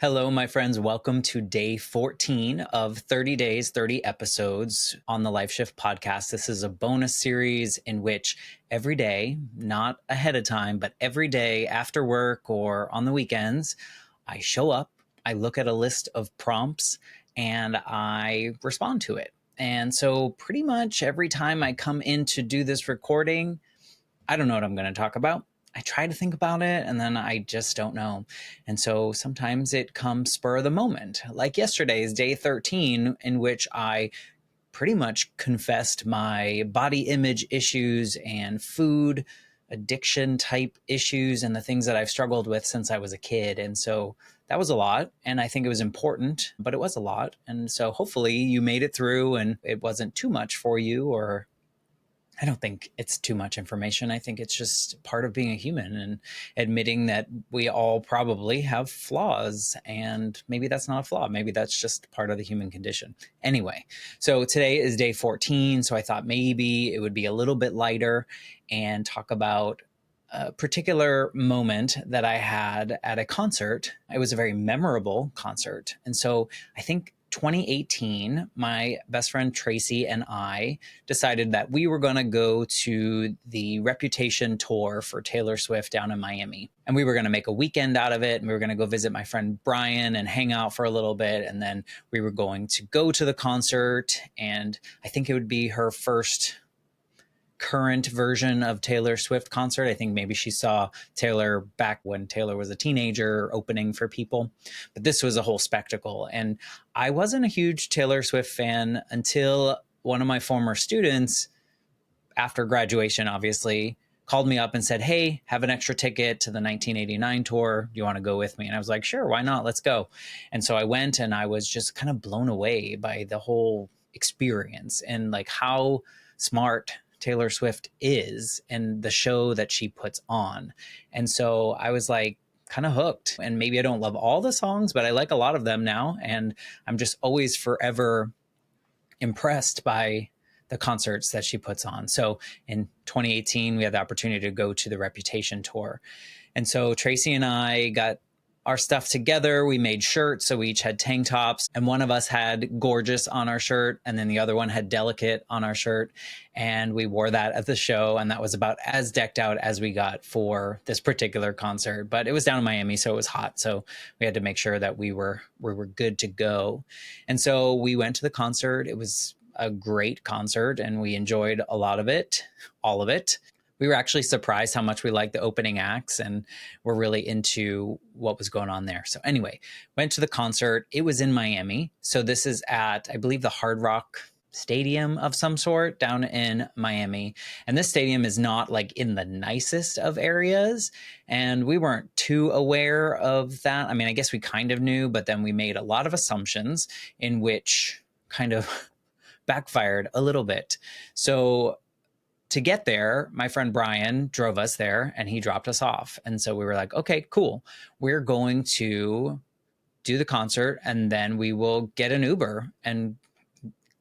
Hello, my friends. Welcome to day 14 of 30 days, 30 episodes on the Life Shift podcast. This is a bonus series in which every day, not ahead of time, but every day after work or on the weekends, I show up, I look at a list of prompts, and I respond to it. And so, pretty much every time I come in to do this recording, I don't know what I'm going to talk about. I try to think about it and then I just don't know. And so sometimes it comes spur of the moment. Like yesterday's day 13, in which I pretty much confessed my body image issues and food addiction type issues and the things that I've struggled with since I was a kid. And so that was a lot. And I think it was important, but it was a lot. And so hopefully you made it through and it wasn't too much for you, or I don't think it's too much information. I think it's just part of being a human and admitting that we all probably have flaws. And maybe that's not a flaw. Maybe that's just part of the human condition. Anyway, so today is day 14. So I thought maybe it would be a little bit lighter and talk about a particular moment that I had at a concert. It was a very memorable concert. And so I think 2018, my best friend Traci and I decided that we were going to go to the Reputation tour for Taylor Swift down in Miami. And we were going to make a weekend out of it. And we were going to go visit my friend Brian and hang out for a little bit. And then we were going to go to the concert. And I think it would be her first current version of Taylor Swift concert. I think maybe she saw Taylor back when Taylor was a teenager opening for people, but this was a whole spectacle. And I wasn't a huge Taylor Swift fan until one of my former students, after graduation, obviously, called me up and said, "Hey, have an extra ticket to the 1989 tour. Do you want to go with me?" And I was like, "Sure, why not? Let's go." And so I went and I was just kind of blown away by the whole experience and like how smart Taylor Swift is and the show that she puts on. And so I was like kind of hooked. And maybe I don't love all the songs, but I like a lot of them now. And I'm just always forever impressed by the concerts that she puts on. So in 2018, we had the opportunity to go to the Reputation tour. And so Traci and I got our stuff together. We made shirts. So we each had tank tops, and one of us had Gorgeous on our shirt, and then the other one had Delicate on our shirt. And we wore that at the show. And that was about as decked out as we got for this particular concert. But it was down in Miami, so it was hot. So we had to make sure that we were good to go. And so we went to the concert. It was a great concert and we enjoyed a lot of it, all of it. We were actually surprised how much we liked the opening acts and were really into what was going on there. So anyway, went to the concert. It was in Miami. So this is at, I believe, the Hard Rock Stadium of some sort down in Miami. And this stadium is not like in the nicest of areas. And we weren't too aware of that. I mean, I guess we kind of knew, but then we made a lot of assumptions in which kind of backfired a little bit. So to get there, my friend Brian drove us there and he dropped us off. And so we were like, okay, cool. We're going to do the concert and then we will get an Uber. And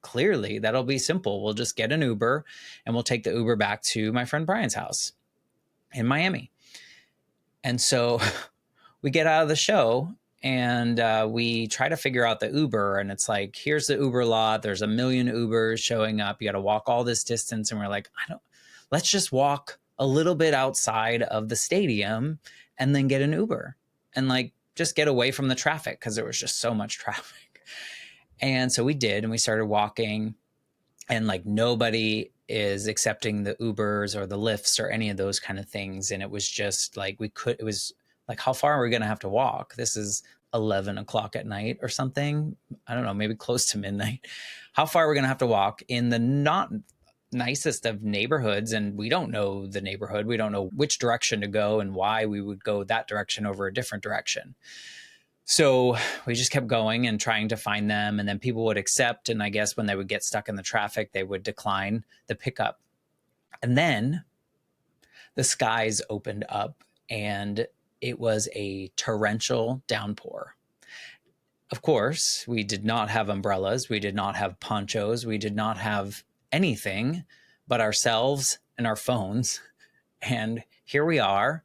clearly that'll be simple. We'll just get an Uber and we'll take the Uber back to my friend Brian's house in Miami. And so we get out of the show and we try to figure out the Uber, and it's like, here's the Uber lot. There's a million Ubers showing up. You got to walk all this distance. And we're like, let's just walk a little bit outside of the stadium and then get an Uber and like just get away from the traffic because there was just so much traffic. And so we did, and we started walking, and like nobody is accepting the Ubers or the Lyfts or any of those kind of things. And it was just like, it was like, how far are we going to have to walk? This is 11 o'clock at night or something. I don't know, maybe close to midnight. How far are we going to have to walk in the not nicest of neighborhoods? And we don't know the neighborhood. We don't know which direction to go and why we would go that direction over a different direction. So we just kept going and trying to find them. And then people would accept. And I guess when they would get stuck in the traffic, they would decline the pickup. And then the skies opened up and it was a torrential downpour. Of course, we did not have umbrellas. We did not have ponchos. We did not have anything but ourselves and our phones. And here we are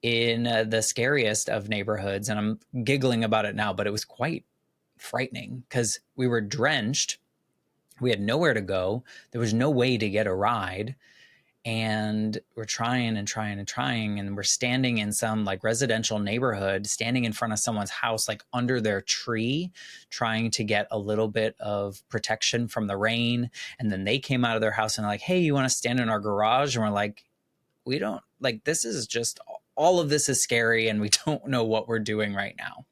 in the scariest of neighborhoods. And I'm giggling about it now, but it was quite frightening because we were drenched. We had nowhere to go. There was no way to get a ride. And we're trying and trying and trying. And we're standing in some like residential neighborhood, standing in front of someone's house, like under their tree, trying to get a little bit of protection from the rain. And then they came out of their house and like, hey, you want to stand in our garage? And we're like, we don't, like, this is just, all of this is scary and we don't know what we're doing right now.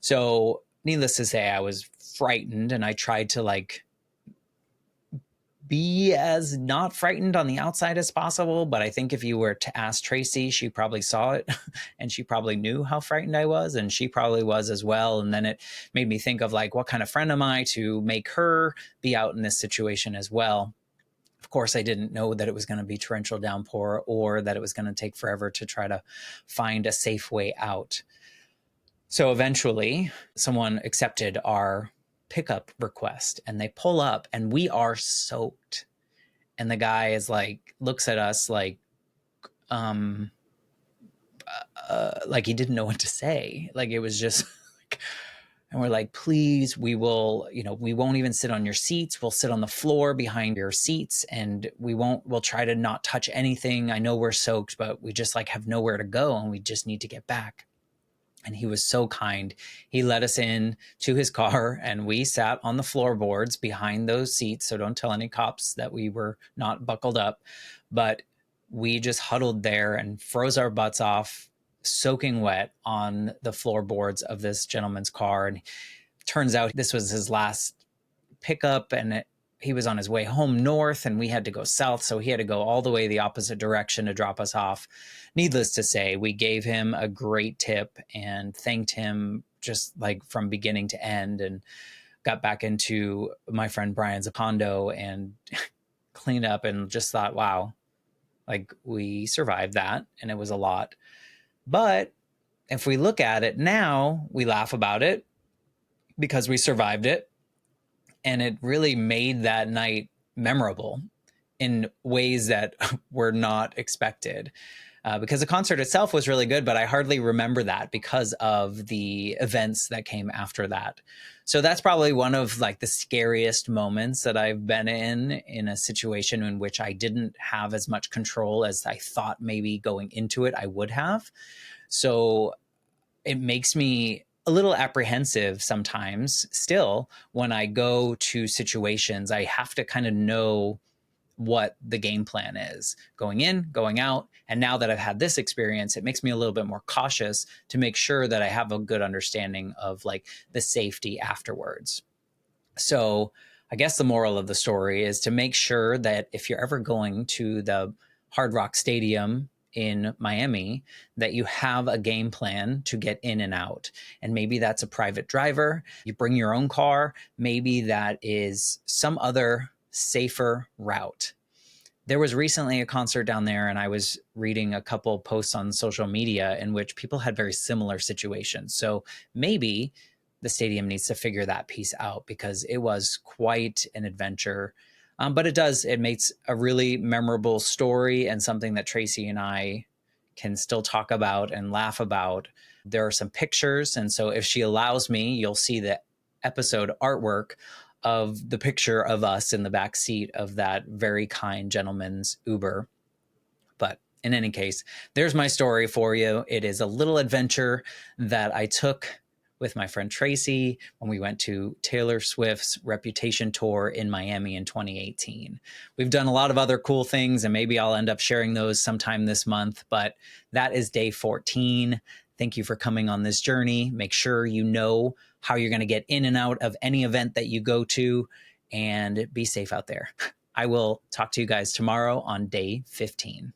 So needless to say, I was frightened and I tried to like be as not frightened on the outside as possible. But I think if you were to ask Traci, she probably saw it and she probably knew how frightened I was, and she probably was as well. And then it made me think of like, what kind of friend am I to make her be out in this situation as well? Of course, I didn't know that it was going to be torrential downpour or that it was going to take forever to try to find a safe way out. So eventually someone accepted our pickup request and they pull up and we are soaked. And the guy is like, looks at us like he didn't know what to say. Like it was just like, and we're like, please, we will, we won't even sit on your seats. We'll sit on the floor behind your seats and we'll try to not touch anything. I know we're soaked, but we just like have nowhere to go and we just need to get back. And he was so kind. He let us in to his car and we sat on the floorboards behind those seats. So don't tell any cops that we were not buckled up, but we just huddled there and froze our butts off, soaking wet on the floorboards of this gentleman's car. And turns out this was his last pickup and he was on his way home north and we had to go south. So he had to go all the way the opposite direction to drop us off. Needless to say, we gave him a great tip and thanked him just like from beginning to end, and got back into my friend Brian's condo and cleaned up and just thought, wow, like we survived that. And it was a lot. But if we look at it now, we laugh about it because we survived it. And it really made that night memorable in ways that were not expected. Because the concert itself was really good, but I hardly remember that because of the events that came after that. So that's probably one of like the scariest moments that I've been in a situation in which I didn't have as much control as I thought maybe going into it I would have. So it makes me a little apprehensive sometimes still when I go to situations. I have to kind of know what the game plan is going in, going out. And now that I've had this experience, it makes me a little bit more cautious to make sure that I have a good understanding of like the safety afterwards. So I guess the moral of the story is to make sure that if you're ever going to the Hard Rock Stadium in Miami, that you have a game plan to get in and out. And maybe that's a private driver. You bring your own car. Maybe that is some other safer route. There was recently a concert down there, and I was reading a couple posts on social media in which people had very similar situations. So maybe the stadium needs to figure that piece out because it was quite an adventure. But it makes a really memorable story and something that Traci and I can still talk about and laugh about. There are some pictures. And so if she allows me, you'll see the episode artwork of the picture of us in the back seat of that very kind gentleman's Uber. But in any case, there's my story for you. It is a little adventure that I took with my friend Traci when we went to Taylor Swift's Reputation tour in Miami in 2018. We've done a lot of other cool things, and maybe I'll end up sharing those sometime this month, but that is day 14. Thank you for coming on this journey. Make sure you know how you're going to get in and out of any event that you go to, and be safe out there. I will talk to you guys tomorrow on day 15.